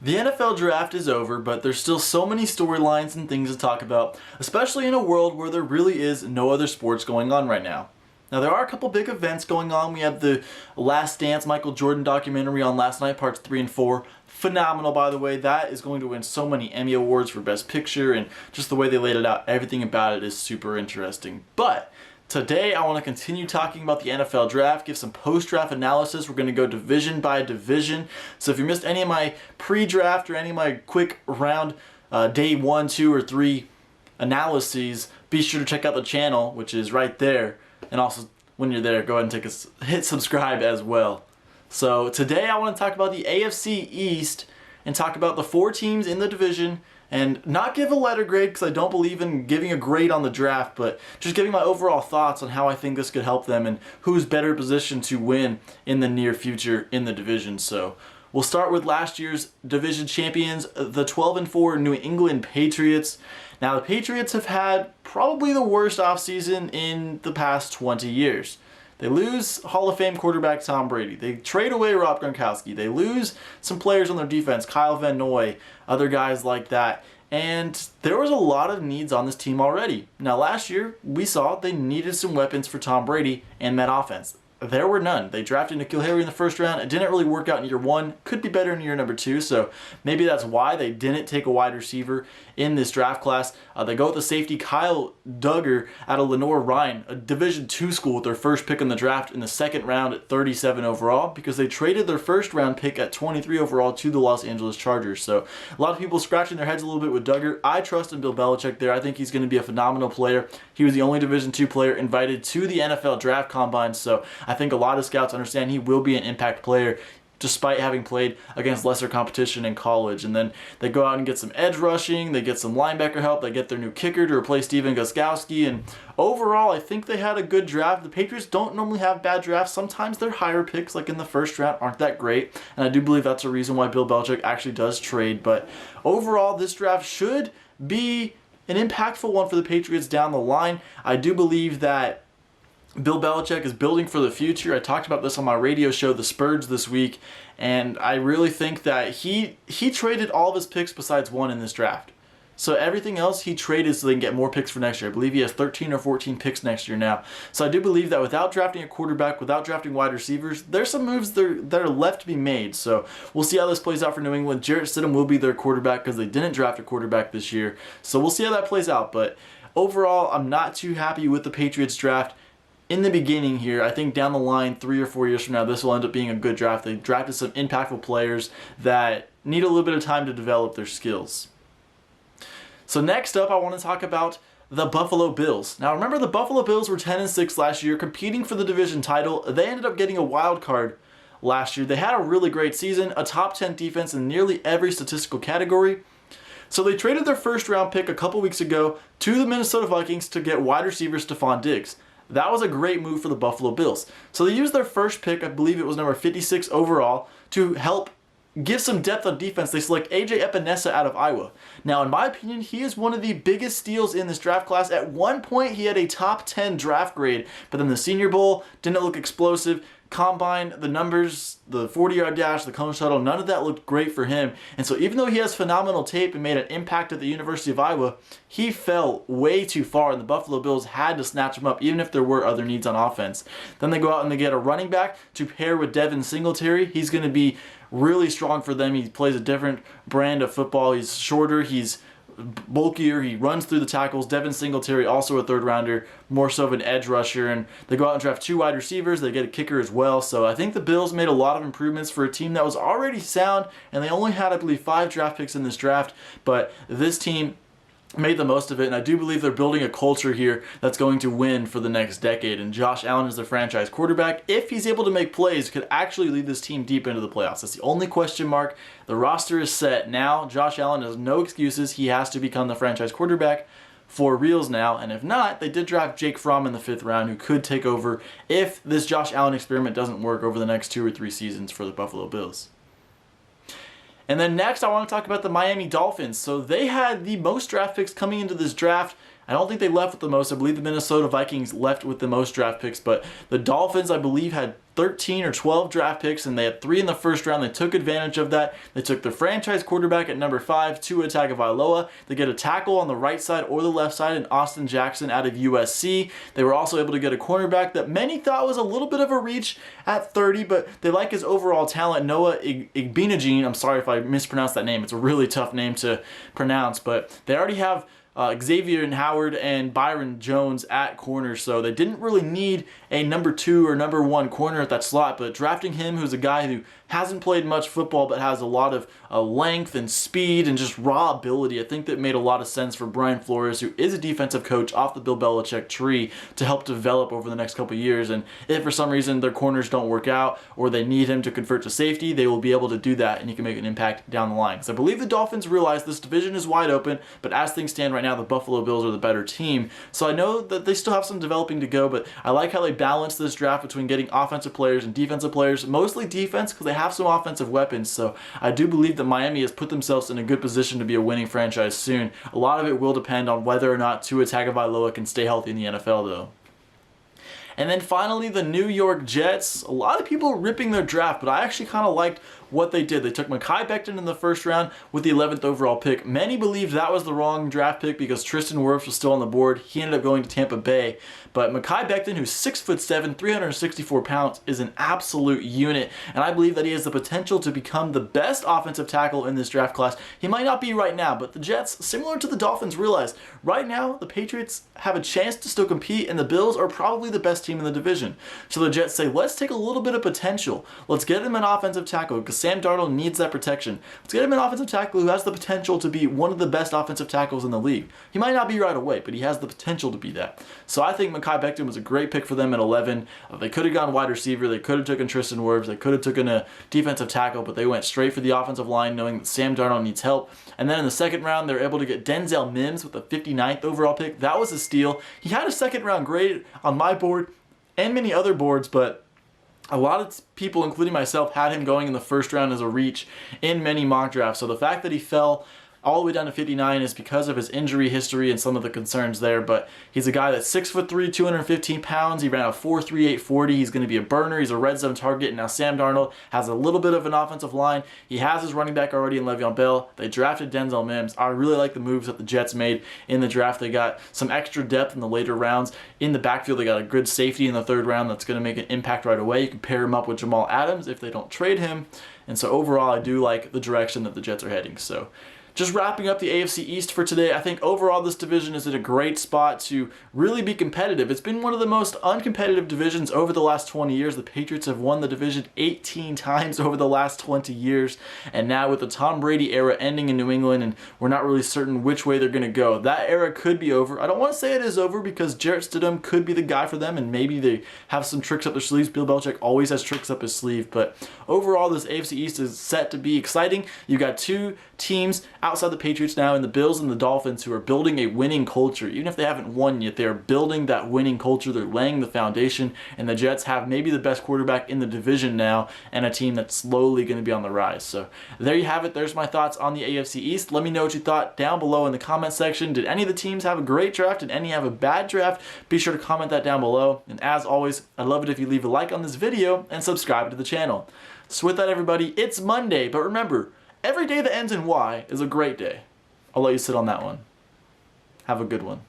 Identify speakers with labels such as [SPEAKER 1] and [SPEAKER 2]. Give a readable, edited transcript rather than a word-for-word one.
[SPEAKER 1] The NFL draft is over, but there's still so many storylines and things to talk about, especially in a world where there really is no other sports going on right now. Now, there are a couple big events going on. We have the Last Dance Michael Jordan documentary on last night, parts 3 and 4. Phenomenal, by the way. That is going to win so many Emmy Awards for Best Picture, and just the way they laid it out, everything about it is super interesting. But today, I want to continue talking about the NFL draft, give some post-draft analysis. We're going to go division by division. So if you missed any of my pre-draft or any of my quick round day 1, 2, or 3 analyses, be sure to check out the channel, which is right there. And also, when you're there, go ahead and hit subscribe as well. So today, I want to talk about the AFC East and talk about the 4 teams in the division, and not give a letter grade because I don't believe in giving a grade on the draft, but just giving my overall thoughts on how I think this could help them and who's better positioned to win in the near future in the division. So we'll start with last year's division champions, the 12-4 New England Patriots. Now, the Patriots have had probably the worst offseason in the past 20 years. They lose Hall of Fame quarterback Tom Brady. They trade away Rob Gronkowski. They lose some players on their defense, Kyle Van Noy, other guys like that. And there was a lot of needs on this team already. Now, last year, we saw they needed some weapons for Tom Brady and that offense. There were none. They drafted N'Keal Harry in the first round. It didn't really work out in year 1. Could be better in year number 2. So maybe that's why they didn't take a wide receiver in this draft class. They go with the safety Kyle Duggar out of Lenoir-Rhyne, a Division II school, with their first pick in the draft in the second round at 37 overall, because they traded their first round pick at 23 overall to the Los Angeles Chargers. So a lot of people scratching their heads a little bit with Duggar. I trust in Bill Belichick there. I think he's going to be a phenomenal player. He was the only Division II player invited to the NFL draft combine, so I think a lot of scouts understand he will be an impact player despite having played against lesser competition in college. And then they go out and get some edge rushing, they get some linebacker help, they get their new kicker to replace Steven Gostkowski, and overall I think they had a good draft. The Patriots don't normally have bad drafts. Sometimes their higher picks, like in the first round, aren't that great, and I do believe that's a reason why Bill Belichick actually does trade. But overall, this draft should be an impactful one for the Patriots down the line. I do believe that Bill Belichick is building for the future. I talked about this on my radio show, The Spurge, this week, and I really think that he traded all of his picks besides one in this draft. So everything else he traded so they can get more picks for next year. I believe he has 13 or 14 picks next year now. So I do believe that without drafting a quarterback, without drafting wide receivers, there's some moves that are left to be made. So we'll see how this plays out for New England. Jarrett Stidham will be their quarterback because they didn't draft a quarterback this year. So we'll see how that plays out. But overall, I'm not too happy with the Patriots draft. In the beginning here, I think down the line, 3 or 4 years from now, this will end up being a good draft. They drafted some impactful players that need a little bit of time to develop their skills. So next up, I want to talk about the Buffalo Bills. Now remember, the Buffalo Bills were 10-6 last year, competing for the division title. They ended up getting a wild card last year. They had a really great season, a top 10 defense in nearly every statistical category. So they traded their first round pick a couple weeks ago to the Minnesota Vikings to get wide receiver Stephon Diggs. That was a great move for the Buffalo Bills. So they used their first pick, I believe it was number 56 overall, to help give some depth on defense. They select A.J. Epinesa out of Iowa. Now, in my opinion, he is one of the biggest steals in this draft class. At one point, he had a top 10 draft grade, but then the Senior Bowl didn't look explosive. Combine, the numbers, the 40-yard dash, the cone shuttle, none of that looked great for him. And so even though he has phenomenal tape and made an impact at the University of Iowa, he fell way too far, and the Buffalo Bills had to snatch him up, even if there were other needs on offense. Then they go out and they get a running back to pair with Devin Singletary. He's going to be really strong for them. He plays a different brand of football. He's shorter, he's bulkier, he runs through the tackles. Devin Singletary, also a third rounder, more so of an edge rusher, and they go out and draft 2 wide receivers. They get a kicker as well. So I think the Bills made a lot of improvements for a team that was already sound, and they only had, I believe, 5 draft picks in this draft, but this team made the most of it, and I do believe they're building a culture here that's going to win for the next decade. And Josh Allen is the franchise quarterback. If he's able to make plays, could actually lead this team deep into the playoffs. That's the only question mark. The roster is set now. Josh Allen has no excuses. He has to become the franchise quarterback for reals now, and if not, they did draft Jake Fromm in the 5th round, who could take over if this Josh Allen experiment doesn't work over the next 2 or 3 seasons for the Buffalo Bills. And then next, I want to talk about the Miami Dolphins. So they had the most draft picks coming into this draft. I don't think they left with the most. I believe the Minnesota Vikings left with the most draft picks, but the Dolphins, I believe, had 13 or 12 draft picks, and they had 3 in the first round. They took advantage of that. They took their franchise quarterback at number 5, Tua Tagovailoa. They get a tackle on the right side or the left side in Austin Jackson out of USC. They were also able to get a cornerback that many thought was a little bit of a reach at 30, but they like his overall talent, Noah Igbinoghene. I'm sorry if I mispronounced that name. It's a really tough name to pronounce, but they already have Xavier and Howard and Byron Jones at corner, so they didn't really need a number 2 or number 1 corner at that slot, but drafting him, who's a guy who hasn't played much football but has a lot of length and speed and just raw ability, I think that made a lot of sense for Brian Flores, who is a defensive coach off the Bill Belichick tree, to help develop over the next couple years. And if for some reason their corners don't work out or they need him to convert to safety, they will be able to do that and he can make an impact down the line. Because I believe the Dolphins realize this division is wide open, but as things stand right now, the Buffalo Bills are the better team. So I know that they still have some developing to go, but I like how they balance this draft between getting offensive players and defensive players, mostly defense because they have some offensive weapons. So I do believe that Miami has put themselves in a good position to be a winning franchise soon. A lot of it will depend on whether or not Tua Tagovailoa can stay healthy in the NFL though. And then finally, the New York Jets. A lot of people are ripping their draft, but I actually kind of liked what they did. They took Mekhi Becton in the first round with the 11th overall pick. Many believed that was the wrong draft pick because Tristan Wirfs was still on the board. He ended up going to Tampa Bay. But Mekhi Becton, who's 6'7", 364 pounds, is an absolute unit. And I believe that he has the potential to become the best offensive tackle in this draft class. He might not be right now, but the Jets, similar to the Dolphins, realize right now the Patriots have a chance to still compete, and the Bills are probably the best team in the division. So the Jets say, let's take a little bit of potential. Let's get him an offensive tackle because Sam Darnold needs that protection. Let's get him an offensive tackle who has the potential to be one of the best offensive tackles in the league. He might not be right away, but he has the potential to be that. So I think Mekhi Becton was a great pick for them at 11. They could have gone wide receiver. They could have taken Tristan Wirfs. They could have taken a defensive tackle, but they went straight for the offensive line knowing that Sam Darnold needs help. And then in the second round, they're able to get Denzel Mims with the 59th overall pick. That was a steal. He had a second round grade on my board and many other boards, but a lot of people, including myself, had him going in the first round as a reach in many mock drafts. So the fact that he fell all the way down to 59 is because of his injury history and some of the concerns there, but he's a guy that's 6'3", 215 pounds. He ran a 4.38 40. He's going to be a burner. He's a red zone target. And now Sam Darnold has a little bit of an offensive line. He has his running back already in Le'Veon Bell. They drafted Denzel Mims. I really like the moves that the Jets made in the draft. They got some extra depth in the later rounds. In the backfield, they got a good safety in the third round that's going to make an impact right away. You can pair him up with Jamal Adams if they don't trade him. And so overall, I do like the direction that the Jets are heading. So just wrapping up the AFC East for today, I think overall this division is in a great spot to really be competitive. It's been one of the most uncompetitive divisions over the last 20 years. The Patriots have won the division 18 times over the last 20 years. And now with the Tom Brady era ending in New England, and we're not really certain which way they're going to go, that era could be over. I don't want to say it is over because Jarrett Stidham could be the guy for them, and maybe they have some tricks up their sleeves. Bill Belichick always has tricks up his sleeve. But overall, this AFC East is set to be exciting. You've got two teams outside the Patriots now in the Bills and the Dolphins who are building a winning culture. Even if they haven't won yet, they're building that winning culture. They're laying the foundation, and the Jets have maybe the best quarterback in the division now and a team that's slowly going to be on the rise. So there you have it. There's my thoughts on the AFC East. Let me know what you thought down below in the comment section. Did any of the teams have a great draft? Did any have a bad draft? Be sure to comment that down below. And as always, I'd love it if you leave a like on this video and subscribe to the channel. So with that, everybody, it's Monday, but remember, every day that ends in Y is a great day. I'll let you sit on that one. Have a good one.